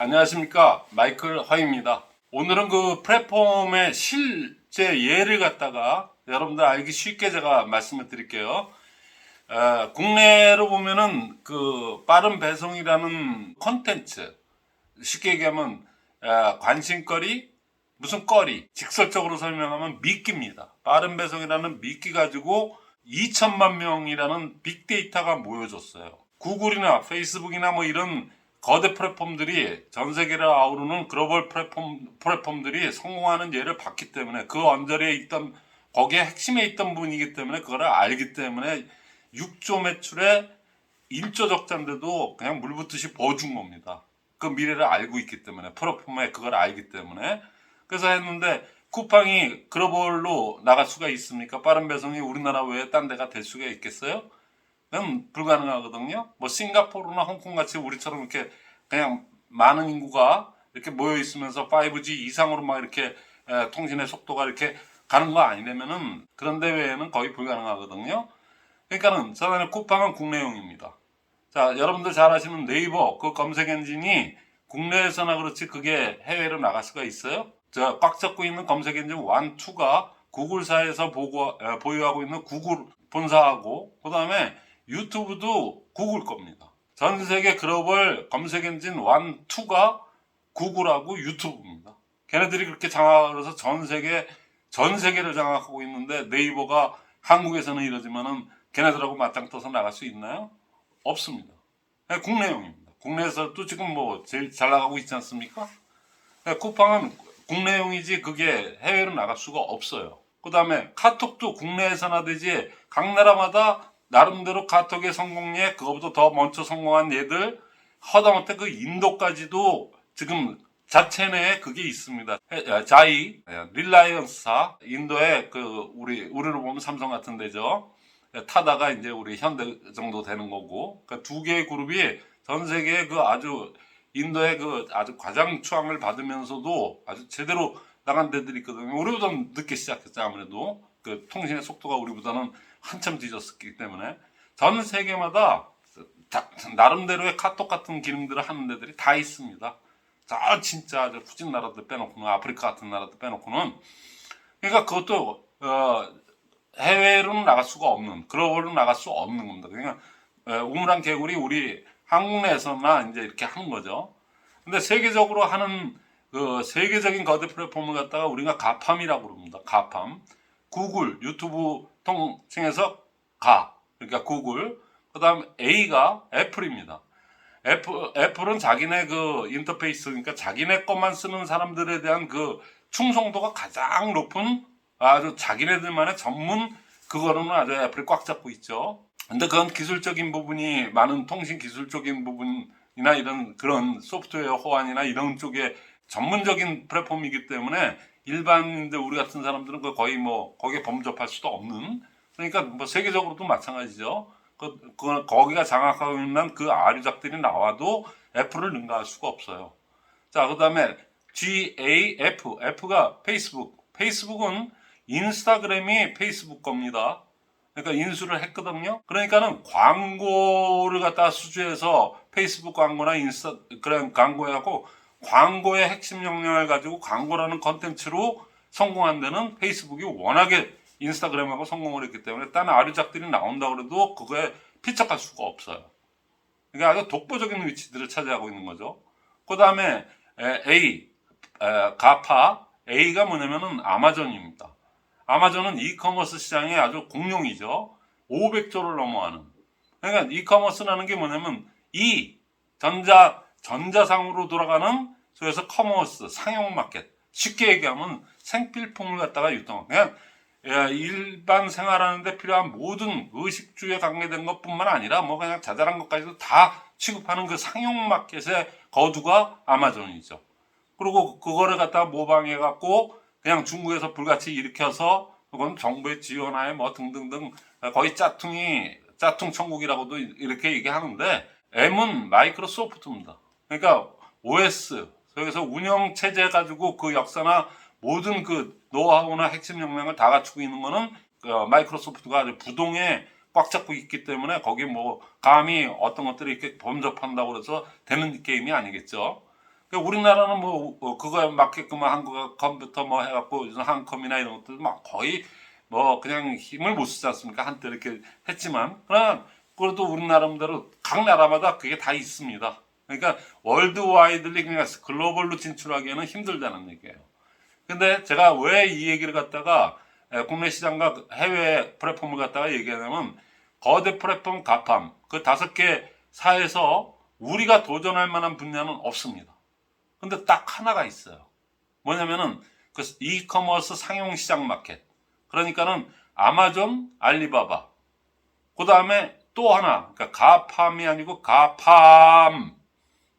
안녕하십니까, 마이클 허입니다. 오늘은 그 플랫폼의 실제 예를 갖다가 여러분들 알기 쉽게 제가 말씀을 드릴게요. 국내로 보면은 그 빠른 배송이라는 컨텐츠, 쉽게 얘기하면 관심거리, 무슨 거리, 직설적으로 설명하면 미끼입니다. 빠른 배송이라는 미끼 가지고 2천만 명이라는 빅데이터가 모여졌어요. 구글이나 페이스북이나 뭐 이런 거대 플랫폼들이 전 세계를 아우르는 글로벌 플랫폼들이 성공하는 예를 봤기 때문에 그 언저리에 있던, 거기에 핵심에 있던 분이기 때문에 그거를 알기 때문에 6조 매출에 1조 적자인데도 그냥 물 붓듯이 버준 겁니다. 그 미래를 알고 있기 때문에, 플랫폼에 그걸 알기 때문에. 그래서 했는데 쿠팡이 글로벌로 나갈 수가 있습니까? 빠른 배송이 우리나라 외에 딴 데가 될 수가 있겠어요? 그건 불가능하거든요. 뭐 싱가포르나 홍콩 같이 우리처럼 이렇게 그냥 많은 인구가 이렇게 모여 있으면서 5G 이상으로 막 이렇게 통신의 속도가 이렇게 가는 거 아니려면은 그런 데 외에는 거의 불가능하거든요. 그러니까는 저는 쿠팡은 국내용입니다. 자, 여러분들 잘 아시는 네이버 그 검색 엔진이 국내에서나 그렇지 그게 해외로 나갈 수가 있어요? 꽉 잡고 있는 검색 엔진 1, 2가 구글사에서 보유하고 있는 구글 본사하고, 그 다음에 유튜브도 구글 겁니다. 전 세계 글로벌 검색 엔진 1, 2가 구글하고 유튜브입니다. 걔네들이 그렇게 장악을 해서 전 세계를 장악하고 있는데, 네이버가 한국에서는 이러지만은 걔네들하고 맞짱 떠서 나갈 수 있나요? 없습니다. 국내용입니다. 국내에서도 지금 뭐 제일 잘 나가고 있지 않습니까? 쿠팡은 국내용이지 그게 해외로 나갈 수가 없어요. 그 다음에 카톡도 국내에서나 되지 각 나라마다 나름대로 카톡의 성공률 그거보다 더 먼저 성공한 얘들, 하다못해 그 인도까지도 지금 자체 내에 그게 있습니다. 자이 릴라이언스사, 인도의 그 우리로 보면 삼성 같은 데죠. 타다가 이제 우리 현대 정도 되는 거고, 그러니까 두 개의 그룹이 전 세계에 그 아주 인도의 그 아주 과장추앙을 받으면서도 아주 제대로 나간 데들이 있거든요. 우리보다는 늦게 시작했죠. 아무래도 그 통신의 속도가 우리보다는 한참 뒤졌기 때문에 전 세계마다 나름대로의 카톡 같은 기능들을 하는 데들이 다 있습니다. 자, 진짜 아주 후진 나라들 빼놓고는, 아프리카 같은 나라들 빼놓고는. 그러니까 그것도 해외로는 나갈 수가 없는, 글로벌로 나갈 수 없는 겁니다. 그러니까 우물안 개구리 우리 한국 내에서만 이제 이렇게 하는 거죠. 근데 세계적으로 하는 그 세계적인 거대 플랫폼을 갖다가 우리가 가팜이라고 부릅니다. 가팜. 구글, 유튜브 통칭해서 그러니까 구글. 그 다음 A가 애플입니다. 애플은 자기네 그 인터페이스, 그러니까 자기네 것만 쓰는 사람들에 대한 그 충성도가 가장 높은 아주 자기네들만의 전문, 그거로는 아주 애플이 꽉 잡고 있죠. 근데 그건 기술적인 부분이 많은, 통신 기술적인 부분이나 이런 그런 소프트웨어 호환이나 이런 쪽에 전문적인 플랫폼이기 때문에 일반인들, 우리 같은 사람들은 거의 뭐 거기에 범접할 수도 없는, 그러니까 뭐 세계적으로도 마찬가지죠. 거기가 장악하고 있는 그 아류작들이 나와도 애플을 능가할 수가 없어요. 자, 그 다음에 F가 페이스북. 페이스북은 인스타그램이 페이스북 겁니다. 그러니까 인수를 했거든요. 그러니까는 광고를 갖다 수주해서 페이스북 광고나 인스타그램 광고하고 광고의 핵심 역량을 가지고 광고라는 컨텐츠로 성공한 데는 페이스북이 워낙에 인스타그램하고 성공을 했기 때문에 다른 아류작들이 나온다고 해도 그거에 피척할 수가 없어요. 그러니까 아주 독보적인 위치들을 차지하고 있는 거죠. 그 다음에 가파. A가 뭐냐면은 아마존입니다. 아마존은 이커머스 시장의 아주 공룡이죠. 500조를 넘어가는. 그러니까 이커머스라는 게 뭐냐면 전자상으로 돌아가는, 그래서 커머스, 상용 마켓. 쉽게 얘기하면 생필품을 갖다가 유통하는. 그냥 일반 생활하는데 필요한 모든 의식주에 관계된 것뿐만 아니라 뭐 그냥 자잘한 것까지도 다 취급하는 그 상용 마켓의 거두가 아마존이죠. 그리고 그거를 갖다가 모방해갖고 그냥 중국에서 불같이 일으켜서, 그건 정부의 지원하에 뭐 등등등 거의 짝퉁 천국이라고도 이렇게 얘기하는데, M은 마이크로소프트입니다. 그러니까 OS, 그래서 운영체제 가지고 그 역사나 모든 그 노하우나 핵심 역량을 다 갖추고 있는 거는 마이크로소프트가 아주 부동에 꽉 잡고 있기 때문에 거기 뭐 감히 어떤 것들이 이렇게 범접한다고 해서 되는 게임이 아니겠죠. 그러니까 우리나라는 뭐 그거에 맞게끔 한국 컴퓨터 뭐 해갖고 한컴이나 이런 것들 막 거의 뭐 그냥 힘을 못 쓰지 않습니까? 한때 이렇게 했지만 그러나 그래도 우리 나름대로 각 나라마다 그게 다 있습니다. 그러니까 월드와이드리 그냥 글로벌로 진출하기에는 힘들다는 얘기예요. 근데 제가 왜 이 얘기를 갖다가 국내 시장과 해외 플랫폼을 갖다가 얘기하냐면 거대 플랫폼 가팜 그 5개 사에서 우리가 도전할 만한 분야는 없습니다. 근데 딱 하나가 있어요. 뭐냐면은 그 이커머스 상용 시장 마켓. 그러니까는 아마존, 알리바바. 그 다음에 또 하나, 그러니까 가팜이 아니고 가팜.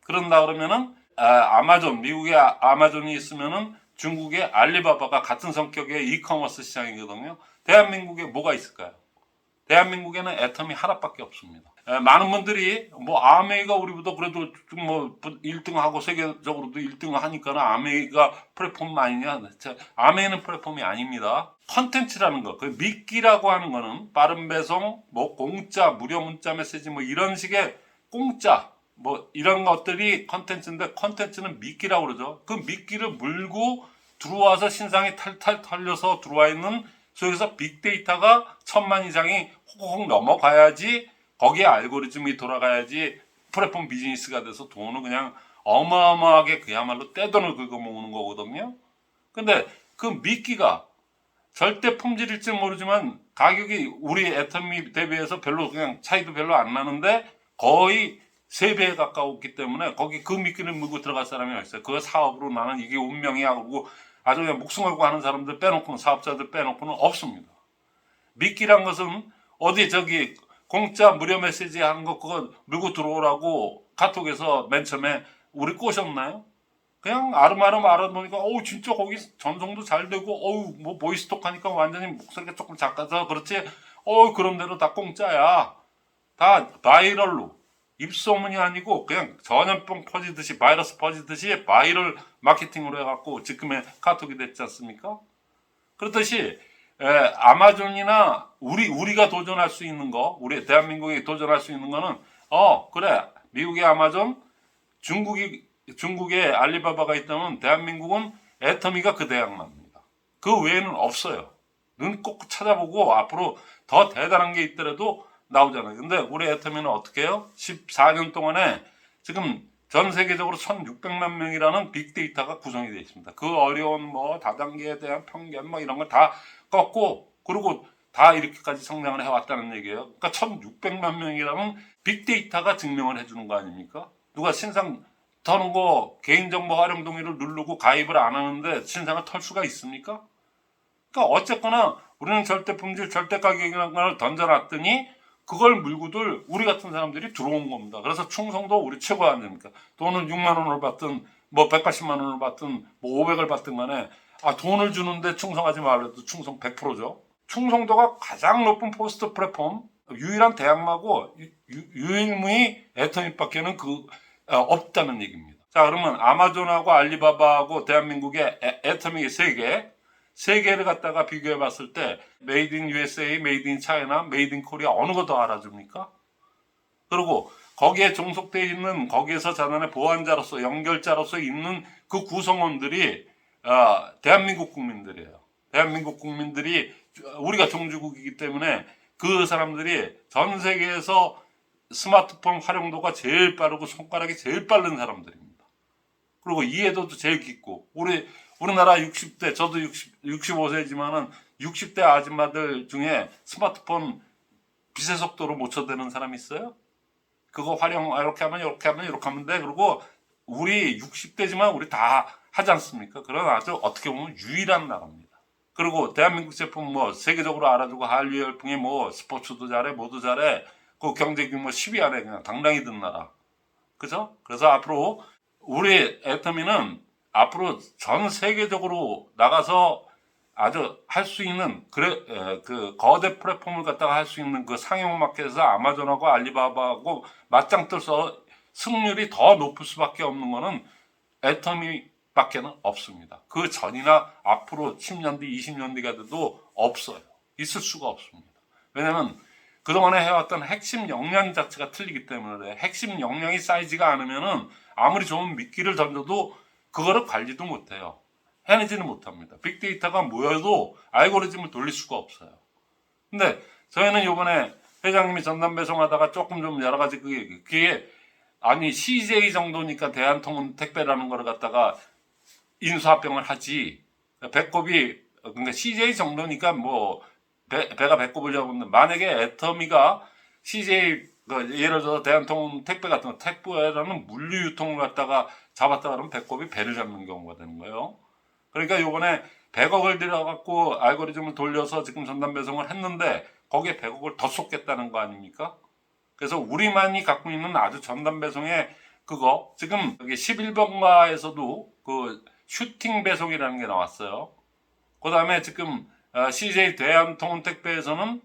그런다 그러면은 아마존, 미국의 아마존이 있으면은 중국의 알리바바가 같은 성격의 이커머스 시장이거든요. 대한민국에 뭐가 있을까요? 대한민국에는 애텀이 하나밖에 없습니다. 많은 분들이 뭐 아메이가 우리보다 그래도 뭐 1등하고 세계적으로도 1등을 하니까는 아메이가 플랫폼 아니냐? 아메이는 플랫폼이 아닙니다. 컨텐츠라는 거, 그 미끼라고 하는 거는 빠른 배송, 뭐 공짜, 무료 문자 메시지 뭐 이런 식의 공짜 뭐 이런 것들이 컨텐츠인데 컨텐츠는 미끼라고 그러죠. 그 미끼를 물고 들어와서 신상이 탈탈 털려서 들어와 있는 속에서 빅데이터가 1000만 이상이 호호호 넘어가야지 거기에 알고리즘이 돌아가야지 플랫폼 비즈니스가 돼서 돈을 그냥 어마어마하게 그야말로 떼돈을 긁어모으는 거거든요. 근데 그 미끼가 절대 품질일지 모르지만 가격이 우리 애터미 대비해서 별로 그냥 차이도 별로 안 나는데 거의 3배에 가까웠기 때문에 거기 그 미끼를 물고 들어갈 사람이 있어요. 그 사업으로 나는 이게 운명이야 그러고 아주 그냥 목숨 걸고 하는 사람들 빼놓고는 사업자들 빼놓고는 없습니다. 미끼란 것은 어디 저기 공짜 무료 메시지 한 거 그거 물고 들어오라고 카톡에서 맨 처음에 우리 꼬셨나요? 그냥 아름아름 알아보니까 진짜 거기 전송도 잘 되고 뭐 보이스톡 하니까 완전히 목소리가 조금 작아서 그렇지 그런 대로 다 공짜야. 다 바이럴로 입소문이 아니고 그냥 전염병 퍼지듯이 바이러스 퍼지듯이 바이럴 마케팅으로 해갖고 지금의 카톡이 됐지 않습니까? 그렇듯이 아마존이나 우리가 도전할 수 있는 거, 우리 대한민국이 도전할 수 있는 거는 그래 미국의 아마존, 중국의 알리바바가 있다면 대한민국은 애터미가 그 대항마입니다. 그 외에는 없어요. 눈 꼭 찾아보고 앞으로 더 대단한 게 있더라도 나오잖아요. 근데 우리 애터미는 어떻게 해요? 14년 동안에 지금 전 세계적으로 1600만 명이라는 빅데이터가 구성이 되어 있습니다. 그 어려운 뭐 다단계에 대한 편견 뭐 이런 걸 다 꺾고 그리고 다 이렇게까지 성장을 해왔다는 얘기예요. 그러니까 1600만 명이라는 빅데이터가 증명을 해주는 거 아닙니까? 누가 신상 터는 거 개인정보 활용 동의를 누르고 가입을 안 하는데 신상을 털 수가 있습니까? 그러니까 어쨌거나 우리는 절대 품질, 절대 가격이라는 걸 던져놨더니 그걸 물고들 우리 같은 사람들이 들어온 겁니다. 그래서 충성도 우리 최고 아닙니까? 돈을 6만 원을 받든 뭐 180만 원을 받든 뭐 500을 받든 간에 돈을 주는데 충성하지 말아도 충성 100%죠. 충성도가 가장 높은 포스트 플랫폼 유일한 대항마고 유일무이 애터미밖에는 없다는 얘기입니다. 자 그러면 아마존하고 알리바바하고 대한민국의 애터미 3개를 갖다가 비교해 봤을 때 메이드 인 USA, 메이드 인 차이나, 메이드 인 코리아 어느 거 더 알아줍니까? 그리고 거기에 종속되어 있는 거기에서 자단의 보안자로서 연결자로서 있는 그 구성원들이 대한민국 국민들이에요. 대한민국 국민들이 우리가 종주국이기 때문에 그 사람들이 전 세계에서 스마트폰 활용도가 제일 빠르고 손가락이 제일 빠른 사람들입니다. 그리고 이해도도 제일 깊고 우리나라 60대 저도 65세지만은 60대 아줌마들 중에 스마트폰 빛의 속도로 못 쳐대는 사람이 있어요? 그거 활용 이렇게 하면 돼. 그리고 우리 60대지만 우리 다 하지 않습니까? 그런 아주 어떻게 보면 유일한 나라입니다. 그리고 대한민국 제품 뭐 세계적으로 알아주고 한류 열풍이 뭐 스포츠도 잘해 뭐도 잘해 그 경제 규모 10위 안에 그냥 당당히 든 나라. 그죠? 그래서 앞으로 우리 애터미는 앞으로 전 세계적으로 나가서 아주 할 수 있는 그 거대 플랫폼을 갖다가 할 수 있는 그 상용 마켓에서 아마존하고 알리바바하고 맞짱 떠서 승률이 더 높을 수밖에 없는 거는 애터미밖에는 없습니다. 그 전이나 앞으로 10년 뒤, 20년 뒤가 돼도 없어요. 있을 수가 없습니다. 왜냐하면 그동안에 해왔던 핵심 역량 자체가 틀리기 때문에 핵심 역량이 쌓이지가 않으면은 아무리 좋은 미끼를 던져도 그거를 관리도 못해요. 해내지는 못합니다. 빅데이터가 모여도 알고리즘을 돌릴 수가 없어요. 근데 저희는 이번에 회장님이 전담 배송하다가 조금 좀 여러 가지 그게 아니 CJ 정도니까 대한통운택배라는 거를 갖다가 인수합병을 하지 배꼽이 그러니까 CJ 정도니까 뭐 배가 배꼽을 잡았는데 만약에 애터미가 CJ 예를 들어서 대한통운택배 같은 거 택배라는 물류 유통을 갖다가 잡았다 그러면 배꼽이 배를 잡는 경우가 되는 거예요. 그러니까 요번에 100억을 들여갖고 알고리즘을 돌려서 지금 전담 배송을 했는데 거기에 100억을 더 쏟겠다는 거 아닙니까? 그래서 우리만이 갖고 있는 아주 전담 배송의 그거 지금 여기 11번가에서도 그 슈팅 배송이라는 게 나왔어요. 그 다음에 지금 CJ 대한통운택배에서는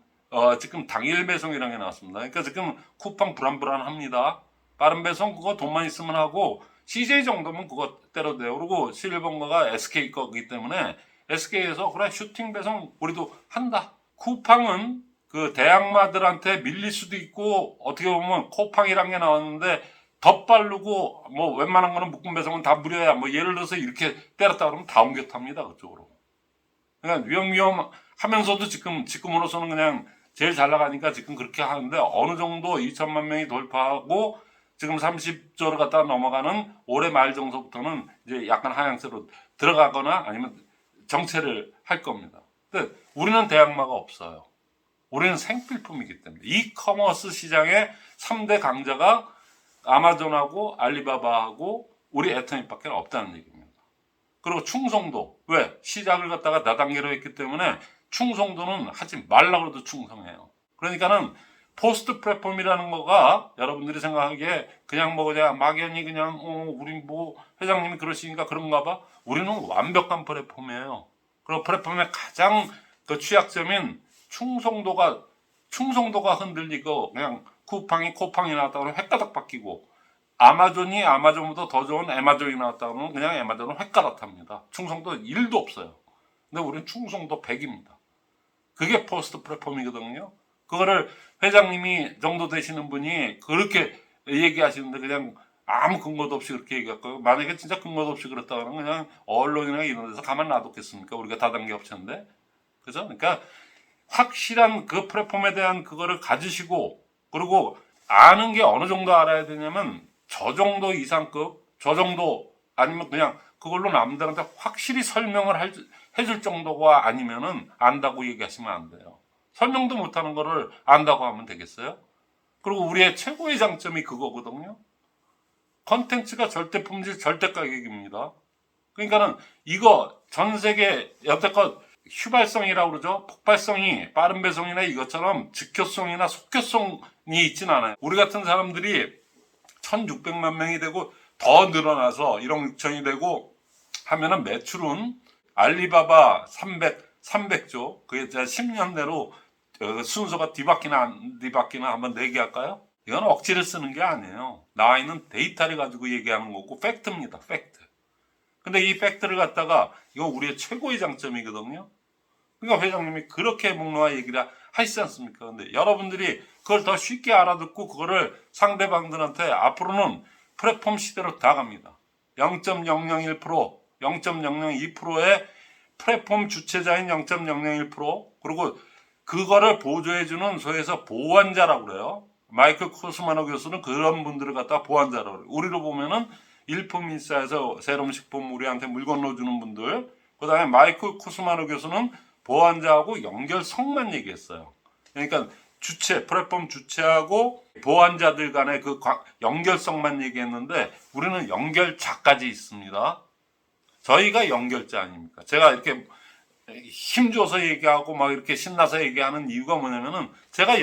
지금 당일 배송이라는 게 나왔습니다. 그러니까 지금 쿠팡 불안합니다. 빠른 배송 그거 돈만 있으면 하고 CJ 정도면 그거 때려대요. 그리고 11번가가 SK 거기 때문에 SK에서 그래 슈팅 배송 우리도 한다. 쿠팡은 그 대항마들한테 밀릴 수도 있고 어떻게 보면 쿠팡이란 게 나왔는데 더 빠르고 뭐 웬만한 거는 묶음 배송은 다 무료야. 뭐 예를 들어서 이렇게 때렸다 그러면 다 옮겨 탑니다 그쪽으로. 그러니까 위험하면서도 지금으로서는 그냥 제일 잘 나가니까 지금 그렇게 하는데 어느 정도 2천만 명이 돌파하고 지금 30조를 갖다 넘어가는 올해 말 정도부터는 이제 약간 하향세로 들어가거나 아니면 정체를 할 겁니다. 근데 우리는 대항마가 없어요. 우리는 생필품이기 때문에 이커머스 시장의 3대 강자가 아마존하고 알리바바하고 우리 애터미밖에 없다는 얘기입니다. 그리고 충성도 왜? 시작을 갖다가 다단계로 했기 때문에 충성도는 하지 말라고 해도 충성해요. 그러니까는 포스트 플랫폼이라는 거가 여러분들이 생각하기에 그냥 뭐 그냥 막연히 그냥 우리 뭐 회장님이 그러시니까 그런가 봐. 우리는 완벽한 플랫폼이에요. 그리고 플랫폼의 가장 그 취약점인 충성도가 흔들리고 그냥 쿠팡이 코팡이 나왔다 그러면 횟가닥 바뀌고 아마존이 아마존보다 더 좋은 애마존이 나왔다 그러면 그냥 애마존은 횟가닥 합니다. 충성도 1도 없어요. 근데 우리는 충성도 100입니다. 그게 포스트 플랫폼이거든요. 그거를 회장님이 정도 되시는 분이 그렇게 얘기하시는데 그냥 아무 근거도 없이 그렇게 얘기할까요? 만약에 진짜 근거도 없이 그랬다 그러면 그냥 언론이나 이런 데서 가만 놔뒀겠습니까? 우리가 다단계 업체인데. 그죠? 그러니까 확실한 그 플랫폼에 대한 그거를 가지시고 그리고 아는 게 어느 정도 알아야 되냐면 저 정도 이상급, 저 정도 아니면 그냥 그걸로 남들한테 확실히 설명을 해줄 정도가 아니면은 안다고 얘기하시면 안 돼요. 설명도 못하는 거를 안다고 하면 되겠어요? 그리고 우리의 최고의 장점이 그거거든요. 컨텐츠가 절대 품질, 절대 가격입니다. 그러니까는 이거 전 세계 여태껏 휘발성이라고 그러죠. 폭발성이 빠른 배송이나 이것처럼 즉효성이나 속효성이 있진 않아요. 우리 같은 사람들이 1600만 명이 되고 더 늘어나서 1억 6천이 되고 하면은 매출은 알리바바 300조 그게 10년 내로 순서가 뒤바뀌나 안 뒤바뀌나 한번 내기할까요? 이건 억지를 쓰는 게 아니에요. 나와 있는 데이터를 가지고 얘기하는 거고 팩트입니다. 팩트. 근데 이 팩트를 갖다가 이거 우리의 최고의 장점이거든요. 그러니까 회장님이 그렇게 목놓아 얘기를 하시지 않습니까? 근데 여러분들이 그걸 더 쉽게 알아듣고 그거를 상대방들한테 앞으로는 플랫폼 시대로 다 갑니다. 0.001%, 0.002%의 플랫폼 주체자인 0.001% 그리고 그거를 보조해주는 소위에서 보완자라고 그래요. 마이클 코스마노 교수는 그런 분들을 갖다 보완자라고 그래요. 우리로 보면은 일품인싸에서 세럼식품 우리한테 물건 넣어주는 분들 그 다음에 마이클 코스마노 교수는 보완자하고 연결성만 얘기했어요. 그러니까 주체, 플랫폼 주체하고 보완자들 간의 그 연결성만 얘기했는데 우리는 연결자까지 있습니다. 저희가 연결자 아닙니까? 제가 이렇게 힘줘서 얘기하고 막 이렇게 신나서 얘기하는 이유가 뭐냐면은 제가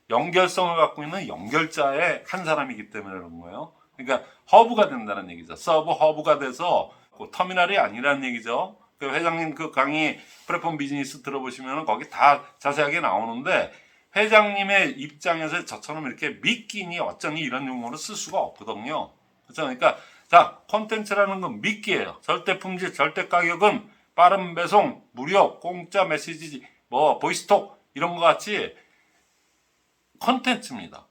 연결성을 갖고 있는 연결자의 한 사람이기 때문에 그런 거예요. 그러니까 허브가 된다는 얘기죠. 서버 허브가 돼서 터미널이 아니라는 얘기죠. 그 회장님 그 강의 플랫폼 비즈니스 들어보시면 거기 다 자세하게 나오는데 회장님의 입장에서 저처럼 이렇게 미끼니 어쩌니 이런 용어를 쓸 수가 없거든요. 그렇죠? 그러니까 자 콘텐츠라는 건 미끼예요. 절대 품질, 절대 가격은 빠른 배송, 무료, 공짜 메시지, 뭐 보이스톡 이런 거 같이 콘텐츠입니다.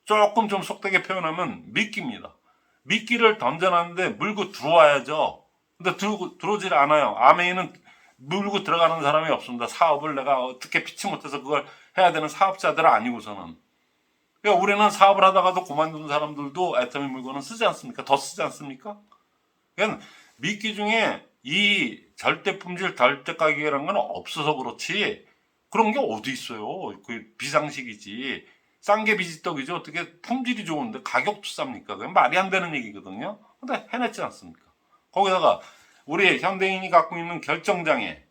조금 좀 속되게 표현하면 미끼입니다. 미끼를 던져놨는데 물고 들어와야죠. 근데 들어오질 않아요. 아메이는 물고 들어가는 사람이 없습니다. 사업을 내가 어떻게 피치 못해서 그걸 해야 되는 사업자들 아니고서는. 그러니까 우리는 사업을 하다가도 그만둔 사람들도 애터미 물건은 쓰지 않습니까? 더 쓰지 않습니까? 그러니까 미끼 중에 이 절대품질 절대 가격이라는 건 없어서 그렇지 그런 게 어디 있어요. 그 비상식이지. 싼 게 비지떡이죠. 어떻게 품질이 좋은데 가격도 쌉니까? 그건 말이 안 되는 얘기거든요. 근데 해냈지 않습니까? 거기다가 우리 현대인이 갖고 있는 결정장애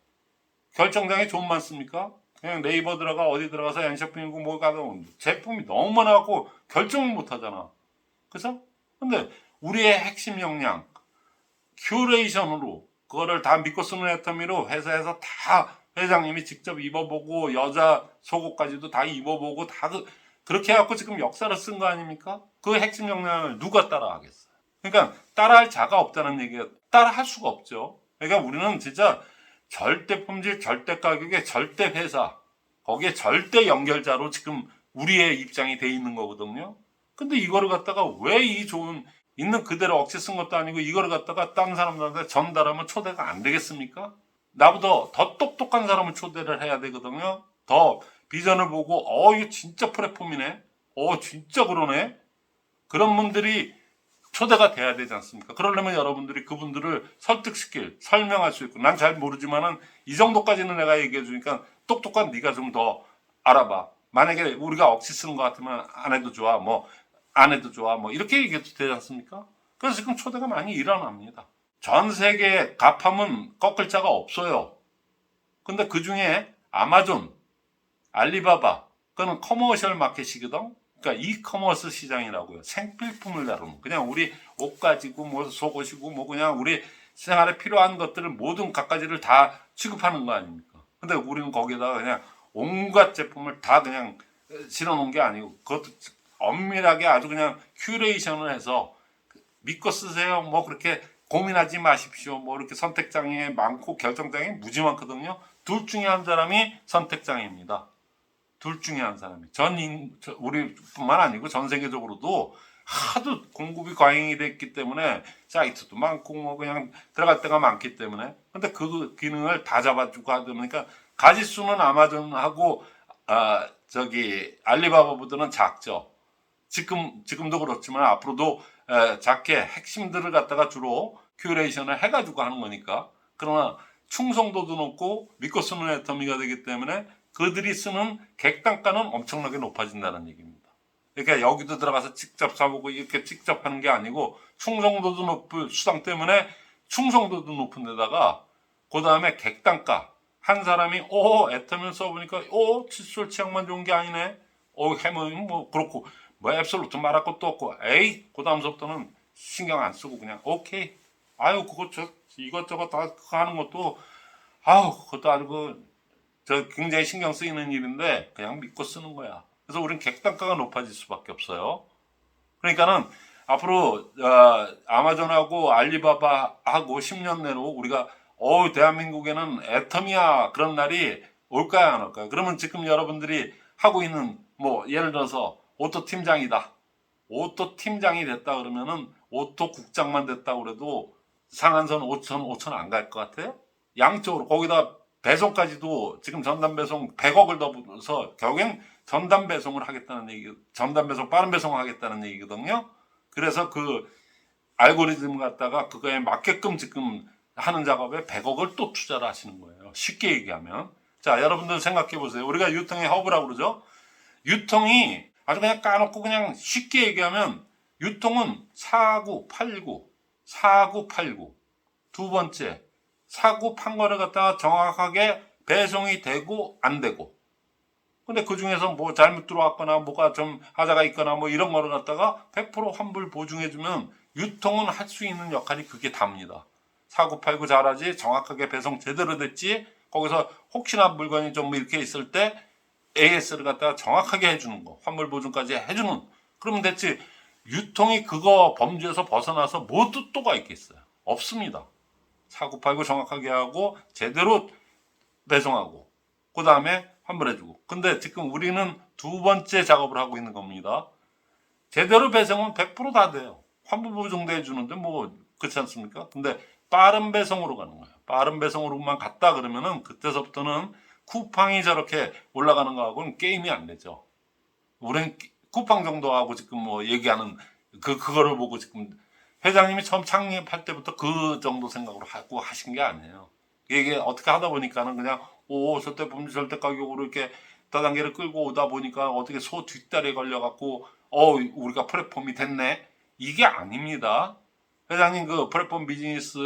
좀 많습니까? 그냥 네이버 들어가 어디 들어가서 엔쇼핑이고 뭐 가도 제품이 너무 많아갖고 결정을 못 하잖아. 그죠? 근데 우리의 핵심 역량 큐레이션으로 그거를 다 믿고 쓰는 애터미로 회사에서 다 회장님이 직접 입어보고 여자 속옷까지도 다 입어보고 다 그렇게 해갖고 지금 역사를 쓴 거 아닙니까? 그 핵심 역량을 누가 따라하겠어요? 그러니까 따라할 자가 없다는 얘기가 따라할 수가 없죠. 그러니까 우리는 진짜 절대 품질, 절대 가격의 절대 회사 거기에 절대 연결자로 지금 우리의 입장이 돼 있는 거거든요. 근데 이거를 갖다가 왜 이 좋은 있는 그대로 억지 쓴 것도 아니고 이거를 갖다가 다른 사람들한테 전달하면 초대가 안 되겠습니까? 나보다 더 똑똑한 사람을 초대를 해야 되거든요. 더 비전을 보고 이거 진짜 플랫폼이네. 진짜 그러네. 그런 분들이 초대가 돼야 되지 않습니까? 그러려면 여러분들이 그분들을 설득시킬, 설명할 수 있고 난 잘 모르지만은 이 정도까지는 내가 얘기해 주니까 똑똑한 네가 좀 더 알아봐. 만약에 우리가 억지 쓰는 것 같으면 안 해도 좋아. 뭐 안 해도 좋아. 뭐 이렇게 얘기해도 되지 않습니까? 그래서 지금 초대가 많이 일어납니다. 전 세계 가팜은 꺾을 자가 없어요. 근데 그 중에 아마존, 알리바바, 그거는 커머셜 마켓이거든. 그러니까 이커머스 시장이라고요. 생필품을 다루는. 그냥 우리 옷 가지고 뭐 속옷이고 뭐 그냥 우리 생활에 필요한 것들을 모든 갖가지를 다 취급하는 거 아닙니까? 근데 우리는 거기다가 그냥 온갖 제품을 다 그냥 실어 놓은 게 아니고 그것도 엄밀하게 아주 그냥 큐레이션을 해서 믿고 쓰세요. 뭐 그렇게 고민하지 마십시오. 뭐 이렇게 선택장애 많고 결정장애 무지 많거든요. 둘 중에 한 사람이 선택장애입니다. 둘 중에 한 사람이 우리뿐만 아니고 전 세계적으로도 하도 공급이 과잉이 됐기 때문에 사이트도 많고 뭐 그냥 들어갈 데가 많기 때문에 근데 그 기능을 다 잡아주고 하다 보니까 가짓수는 아마존하고 알리바바보다는 작죠. 지금도 그렇지만 앞으로도 작게 핵심들을 갖다가 주로 큐레이션을 해가지고 하는 거니까. 그러나 충성도도 높고 믿고 쓰는 애터미가 되기 때문에 그들이 쓰는 객단가는 엄청나게 높아진다는 얘기입니다. 그러니까 여기도 들어가서 직접 사보고 이렇게 직접 하는 게 아니고 충성도도 높은 수당 때문에 충성도도 높은 데다가 그 다음에 객단가 한 사람이 애터미를 써보니까 칫솔 취향만 좋은 게 아니네. 해머는 뭐 그렇고 뭐 앱솔루트 말할 것도 없고 그 다음서부터는 신경 안 쓰고 그냥 오케이 그거 이것저것 다 하는 것도 그것도 알고 굉장히 신경 쓰이는 일인데 그냥 믿고 쓰는 거야. 그래서 우리는 객단가가 높아질 수밖에 없어요. 그러니까는 앞으로 아마존하고 알리바바하고 10년 내로 우리가 대한민국에는 애터미야 그런 날이 올까요 안 올까요? 그러면 지금 여러분들이 하고 있는 뭐 예를 들어서 오토 팀장이다. 오토 팀장이 됐다 그러면은 오토 국장만 됐다 그래도 상한선 5천 안 갈 것 같아요? 양쪽으로 거기다 배송까지도 지금 전담 배송 100억을 넣어서 결국엔 전담 배송을 하겠다는 얘기, 전담 배송 빠른 배송을 하겠다는 얘기거든요. 그래서 그 알고리즘 갖다가 그거에 맞게끔 지금 하는 작업에 100억을 또 투자를 하시는 거예요. 쉽게 얘기하면. 자, 여러분들 생각해 보세요. 우리가 유통의 허브라고 그러죠. 유통이 아주 그냥 까놓고 그냥 쉽게 얘기하면 유통은 사고 팔고 두 번째 사고 판 거를 갖다가 정확하게 배송이 되고 안 되고 근데 그 중에서 뭐 잘못 들어왔거나 뭐가 좀 하자가 있거나 뭐 이런 거를 갖다가 100% 환불 보증해주면 유통은 할 수 있는 역할이 그게 답니다. 사고 팔고 잘하지 정확하게 배송 제대로 됐지 거기서 혹시나 물건이 좀 이렇게 있을 때 AS를 갖다가 정확하게 해주는 거 환불 보증까지 해주는 그러면 됐지 유통이 그거 범주에서 벗어나서 뭐 또가 있겠어요. 없습니다. 사고 팔고 정확하게 하고 제대로 배송하고 그 다음에 환불해주고 근데 지금 우리는 두 번째 작업을 하고 있는 겁니다. 제대로 배송은 100% 다 돼요. 환불 보증도 해주는데 뭐 그렇지 않습니까? 근데 빠른 배송으로 가는 거예요. 빠른 배송으로만 갔다 그러면은 그때서부터는 쿠팡이 저렇게 올라가는 거하고는 게임이 안 되죠. 우리는 쿠팡 정도 하고 지금 뭐 얘기하는 그거를 보고 지금 회장님이 처음 창립할 때부터 그 정도 생각으로 하고 하신 게 아니에요. 이게 어떻게 하다 보니까는 그냥 절대 품질 절대 가격으로 이렇게 다단계를 끌고 오다 보니까 어떻게 소 뒷다리에 걸려갖고 우리가 플랫폼이 됐네, 이게 아닙니다. 회장님 그 플랫폼 비즈니스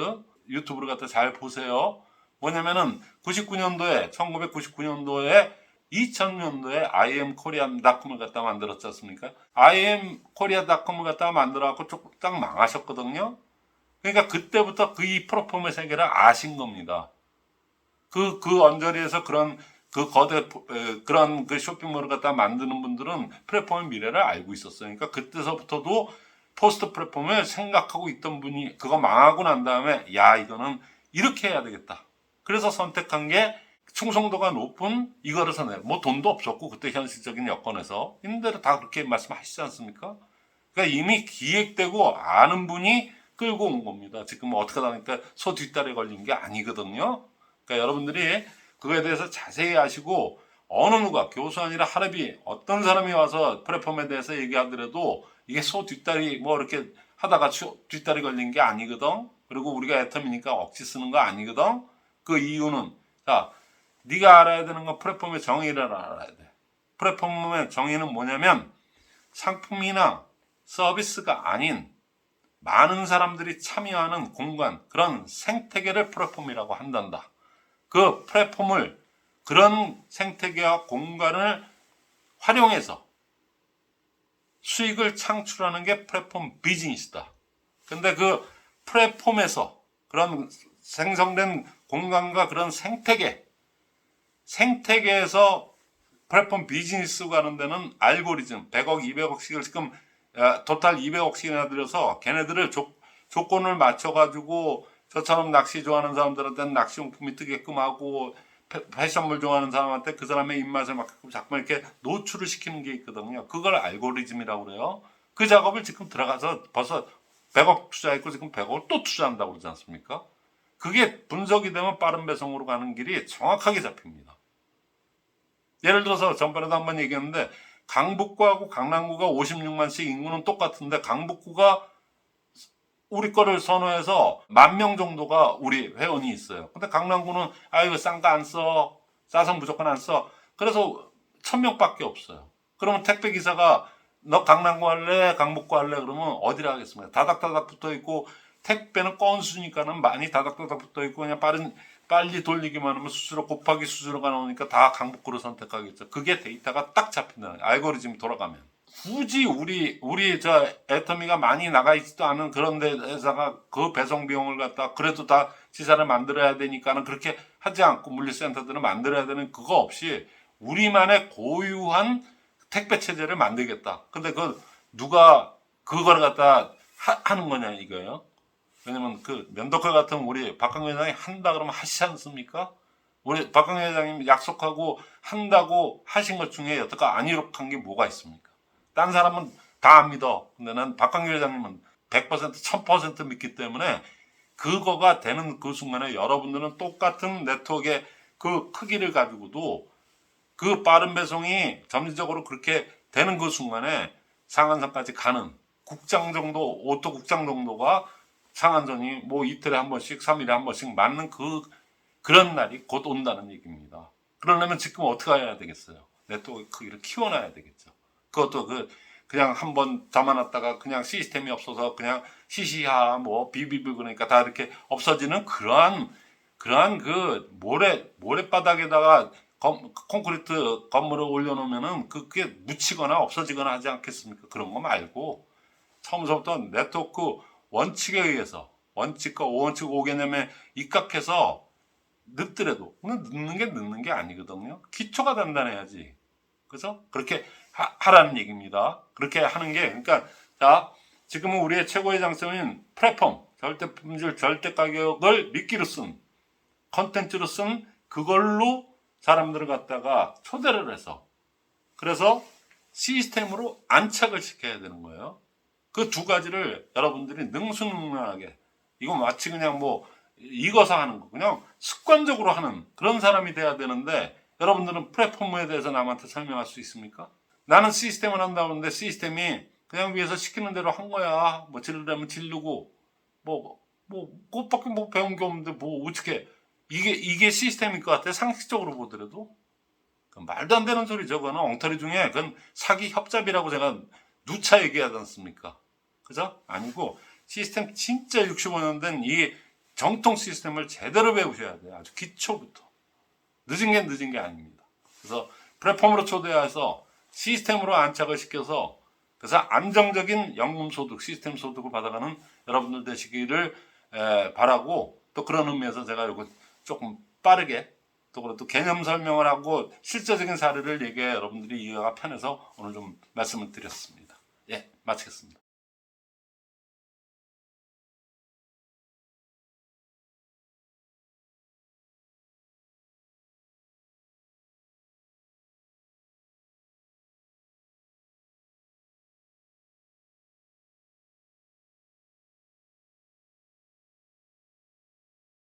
유튜브를 갖다 잘 보세요. 뭐냐면은 99년도에 1999년도에 2000년도에 IMKorean.com을 갖다 만들었지 않습니까? IMKorea.com을 갖다 만들어갖고 쫙 망하셨거든요. 그러니까 그때부터 이 플랫폼의 세계를 아신 겁니다. 그 언저리에서 그런 그런 쇼핑몰을 갖다 만드는 분들은 플랫폼의 미래를 알고 있었어요. 그러니까 그때서부터도 포스트 플랫폼을 생각하고 있던 분이 그거 망하고 난 다음에 야, 이거는 이렇게 해야 되겠다. 그래서 선택한 게 충성도가 높은 이거를 선택. 뭐 돈도 없었고 그때 현실적인 여건에서 있는 대로 다 그렇게 말씀하시지 않습니까? 그러니까 이미 기획되고 아는 분이 끌고 온 겁니다. 지금 어떻게 하니까 소 뒷다리에 걸린 게 아니거든요. 그러니까 여러분들이 그거에 대해서 자세히 아시고 어느 누가 교수 아니라 하랩이 어떤 사람이 와서 플랫폼에 대해서 얘기하더라도 이게 소 뒷다리 뭐 이렇게 하다가 뒷다리 걸린 게 아니거든. 그리고 우리가 애텀이니까 억지 쓰는 거 아니거든. 그 이유는 자, 네가 알아야 되는 건 플랫폼의 정의를 알아야 돼. 플랫폼의 정의는 뭐냐면 상품이나 서비스가 아닌 많은 사람들이 참여하는 공간, 그런 생태계를 플랫폼이라고 한단다. 그 플랫폼을, 그런 생태계와 공간을 활용해서 수익을 창출하는 게 플랫폼 비즈니스다. 근데 그 플랫폼에서 그런 생성된 공간과 그런 생태계에서 플랫폼 비즈니스 가는 데는 알고리즘 100억, 200억씩을 지금 토탈 200억씩이나 들여서 걔네들을 조건을 맞춰가지고 저처럼 낚시 좋아하는 사람들한테는 낚시용품이 뜨게끔 하고 패션물 좋아하는 사람한테 그 사람의 입맛에 맞게끔 자꾸 이렇게 노출을 시키는 게 있거든요. 그걸 알고리즘이라고 그래요. 그 작업을 지금 들어가서 벌써 100억 투자했고 지금 100억을 또 투자한다고 그러지 않습니까? 그게 분석이 되면 빠른 배송으로 가는 길이 정확하게 잡힙니다. 예를 들어서 전번에도 한번 얘기했는데 강북구하고 강남구가 56만씩 인구는 똑같은데 강북구가 우리 거를 선호해서 10,000명 정도가 우리 회원이 있어요. 근데 강남구는 이거 싼 거 안 써. 싸서 무조건 안 써. 그래서 1,000명밖에 없어요. 그러면 택배 기사가 너 강남구 할래? 강북구 할래? 그러면 어디를 하겠습니까? 다닥다닥 붙어 있고 택배는 건수니까는 많이 다닥다닥 붙어 있고 그냥 빨리 돌리기만 하면 수수료 곱하기 수수료가 나오니까 다 강북구를 선택하겠죠. 그게 데이터가 딱 잡힌다. 알고리즘이 돌아가면. 굳이 우리 저 애터미가 많이 나가 있지도 않은 그런 데다가 그 배송 비용을 갖다 그래도 다 지사를 만들어야 되니까는 그렇게 하지 않고 물류센터들은 만들어야 되는 그거 없이 우리만의 고유한 택배 체제를 만들겠다. 근데 누가 그걸 갖다 하는 거냐 이거예요. 왜냐면 그 면도칼 같은 우리 박강현 회장이 한다 그러면 하시지 않습니까? 우리 박강현 회장님 약속하고 한다고 하신 것 중에 여태껏 안 이룩한 게 뭐가 있습니까? 딴 사람은 다 안 믿어. 근데 난 박강규 회장님은 100%, 1000% 믿기 때문에 그거가 되는 그 순간에 여러분들은 똑같은 네트워크의 그 크기를 가지고도 그 빠른 배송이 점진적으로 그렇게 되는 그 순간에 상한선까지 가는 국장 정도, 오토 국장 정도가 상한선이 뭐 이틀에 한 번씩, 3일에 한 번씩 맞는 그런 날이 곧 온다는 얘기입니다. 그러려면 지금 어떻게 해야 되겠어요? 네트워크 크기를 키워놔야 되겠죠. 그것도 그냥 한번 담아놨다가 그냥 시스템이 없어서 그냥 시시하 뭐 비비비 그러니까 다 이렇게 없어지는 그러한 그 모래바닥에다가 콘크리트 건물을 올려놓으면은 그게 묻히거나 없어지거나 하지 않겠습니까? 그런 거 말고 처음부터 네트워크 원칙에 의해서 원칙과 5원칙 5개념에 입각해서 늦더라도 늦는 게 아니거든요. 기초가 단단해야지. 그래서 그렇게 하라는 얘기입니다. 그렇게 하는 게 그러니까 자 지금은 우리의 최고의 장점인 플랫폼 절대 품질 절대 가격을 미끼로 쓴 컨텐츠로 쓴 그걸로 사람들을 갖다가 초대를 해서 그래서 시스템으로 안착을 시켜야 되는 거예요. 그 두 가지를 여러분들이 능수능란하게, 이거 마치 그냥 뭐 익어서 하는 거, 그냥 습관적으로 하는 그런 사람이 돼야 되는데, 여러분들은 플랫폼에 대해서 남한테 설명할 수 있습니까? 나는 시스템을 한다고 하는데 시스템이 그냥 위에서 시키는 대로 한 거야. 뭐 지르려면 지르고 그것밖에 뭐 배운 게 없는데 뭐 어떻게 이게 시스템일 것 같아? 상식적으로 보더라도 말도 안 되는 소리죠. 그거는 엉터리 중에 그건 사기 협잡이라고 제가 누차 얘기하지 않습니까? 그죠? 아니고 시스템 진짜 65년 된 이 정통 시스템을 제대로 배우셔야 돼요. 아주 기초부터. 늦은 게 늦은 게 아닙니다. 그래서 플랫폼으로 초대해서 시스템으로 안착을 시켜서 그래서 안정적인 연금 소득, 시스템 소득을 받아가는 여러분들 되시기를 바라고, 또 그런 의미에서 제가 이거 조금 빠르게 또 개념 설명을 하고 실제적인 사례를 얘기해 여러분들이 이해가 편해서 오늘 좀 말씀을 드렸습니다. 예, 마치겠습니다.